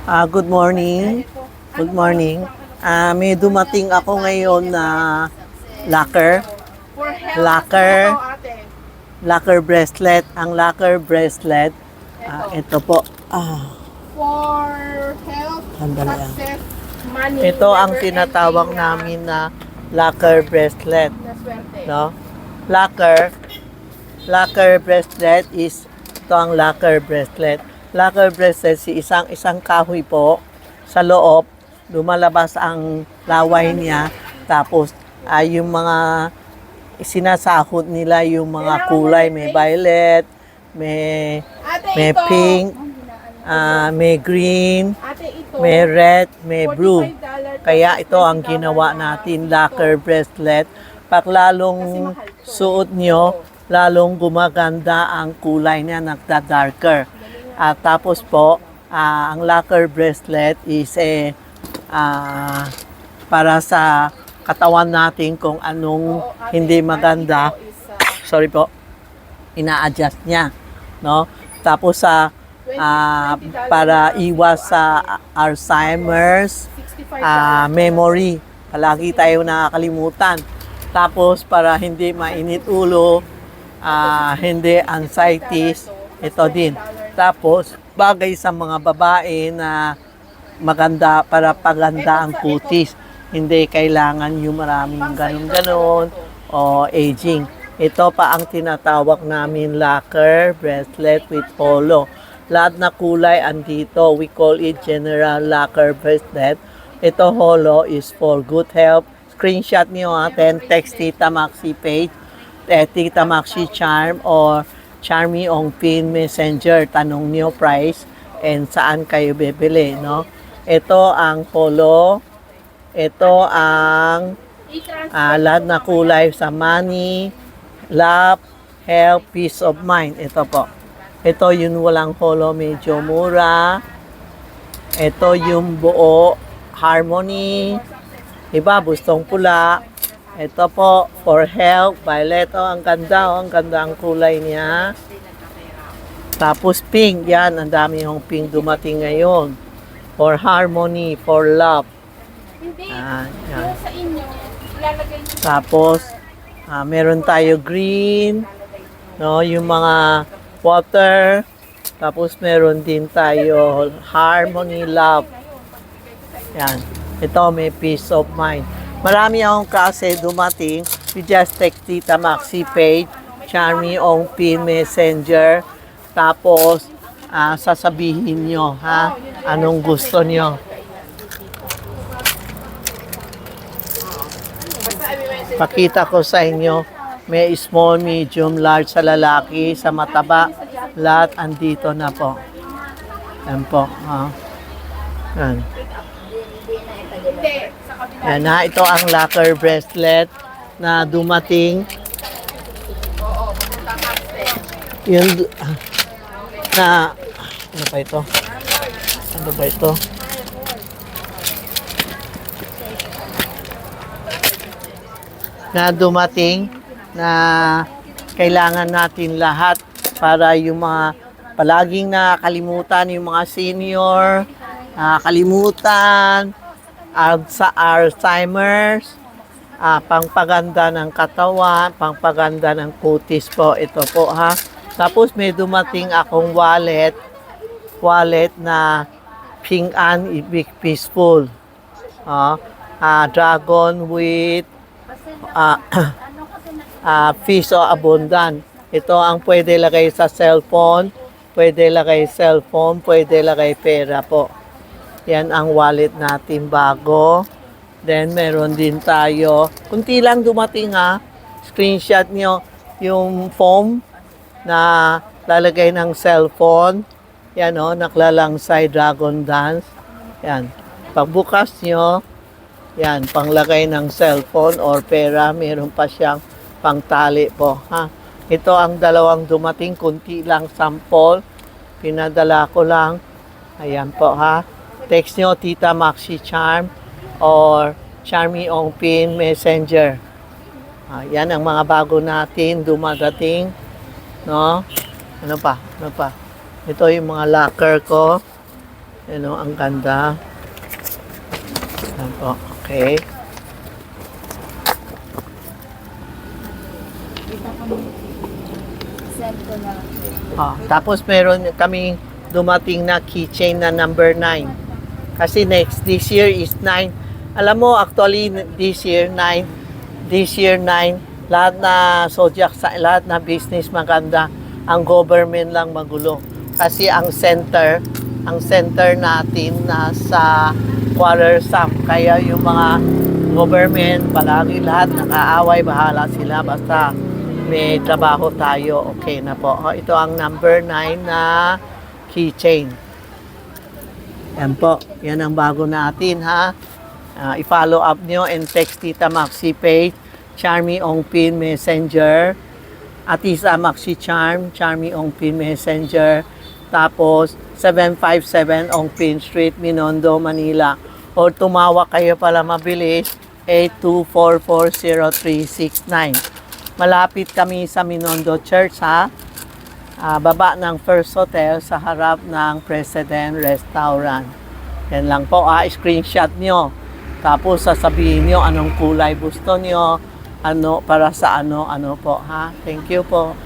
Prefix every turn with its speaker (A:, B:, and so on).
A: Good morning. Good morning. May dumating ako ngayon na locker. Locker. Locker bracelet. Ang locker bracelet. Ito po.
B: For health,
A: Sandali lang.
B: success, money.
A: Ito ang
B: never
A: tinatawag
B: ending
A: namin na locker bracelet.
B: na swerte.
A: No? Locker bracelet is ito ang locker bracelet. Locker bracelet si isang kahoy po sa loob, lumalabas ang laway niya, tapos yung mga sinasahod nila yung mga kulay, may violet, may
B: Ate, ito.
A: pink, may green,
B: Ate, ito.
A: may red, may blue.
B: $45
A: Kaya ito ang ginawa natin, locker bracelet. Pag lalong suot nyo, lalong gumaganda ang kulay niya, nagda-darker. At tapos po, ang locker bracelet is para sa katawan natin kung anong hindi maganda. Sorry po, ina-adjust niya. No? Tapos para iwas sa Alzheimer's, memory. Palagi tayo nakakalimutan. Tapos para hindi mainit ulo, hindi anxieties, ito din. Tapos bagay sa mga babae na maganda para paganda ang kutis. Hindi kailangan yung maraming ganun-ganon o aging. Ito pa ang tinatawag namin locker bracelet with holo. Lahat na kulay andito. We call it general locker bracelet. Ito holo is for good health. Screenshot niyo natin, text Tita Maxi page, Tita Maxi Charm or Charmy Ong Pin Messenger. Tanong niyo price and saan kayo bibili, no? Ito ang holo. Ito ang lahat na kulay sa money, love, health, peace of mind. Ito po. Ito yung walang holo, medyo mura. Ito yung buo, harmony. Iba, gustong pula. Ito po, for health, violet. Ang ganda, ang ganda ang kulay niya. Tapos pink, yan, ang dami yung pink dumating ngayon. For harmony, for love.
B: Hindi.
A: Yan.
B: Yung sa inyo, ilalagay niyo.
A: Tapos, meron tayo green, no, yung mga water. Tapos meron din tayo harmony, love. Yan. Ito may peace of mind. Marami akong klase dumating. You just text Tita Maxi page, Charmy Ong Pin Messenger. Tapos, sasabihin nyo, anong gusto nyo. Pakita ko sa inyo, may small, medium, large sa lalaki, sa mataba, lahat andito na po. Yan po. Yan. Yan ha, ito ang locker bracelet na dumating. Yun, ano ba ito? Ano ba ito? Na dumating na kailangan natin lahat para yung mga palaging nakakalimutan, yung mga senior, nakakalimutan, sa Alzheimer's, pangpaganda ng katawan, pangpaganda ng kutis po. Ito po ha. Tapos may dumating akong wallet na Ping An Big Peaceful. Dragon with fish o abundant. Ito ang pwede lagay sa cellphone, pwede lagay pera po. Yan ang wallet natin bago. Then meron din tayo, kunti lang dumating screenshot nyo yung foam na lalagay ng cellphone. Yan naklalangsay Dragon Dance. Yan. Pagbukas nyo, yan, panglagay ng cellphone or pera, meron pa siyang pangtali po. Ito ang dalawang dumating, kunti lang sample. Pinadala ko lang. Ayan po Text nyo Tita Maxi Charm or Charmy Ong Pin Messenger. Yan ang mga bago natin dumadating. No? Ano pa? Ito yung mga locker ko. Yan o, ang ganda. Yan po, okay.
B: Send ko na.
A: Tapos meron kami dumating na keychain na number 9. Kasi this year is 9. Alam mo, actually, this year 9. This year 9. Lahat na zodiac, lahat na business maganda. Ang government lang magulo. Kasi ang center natin nasa quarter sum. Kaya yung mga government, palagi lahat nakaaway, bahala sila. Basta may trabaho tayo, okay na po. Ito ang number 9 na keychain. Yan po, yan ang bago natin ha. I-follow up nyo and text Tita Maxi page, Charmy Ongpin Messenger, Atisa Maxi Charm, Charmy Ongpin Messenger, tapos 757 Ongpin Street, Minondo, Manila. O tumawag kayo pala mabilis, 82440369. Malapit kami sa Minondo Church ha. Baba ng First Hotel sa harap ng President Restaurant. Yan lang po, screenshot nyo. Tapos sasabihin nyo anong kulay gusto nyo, ano para sa ano po ha. Thank you po.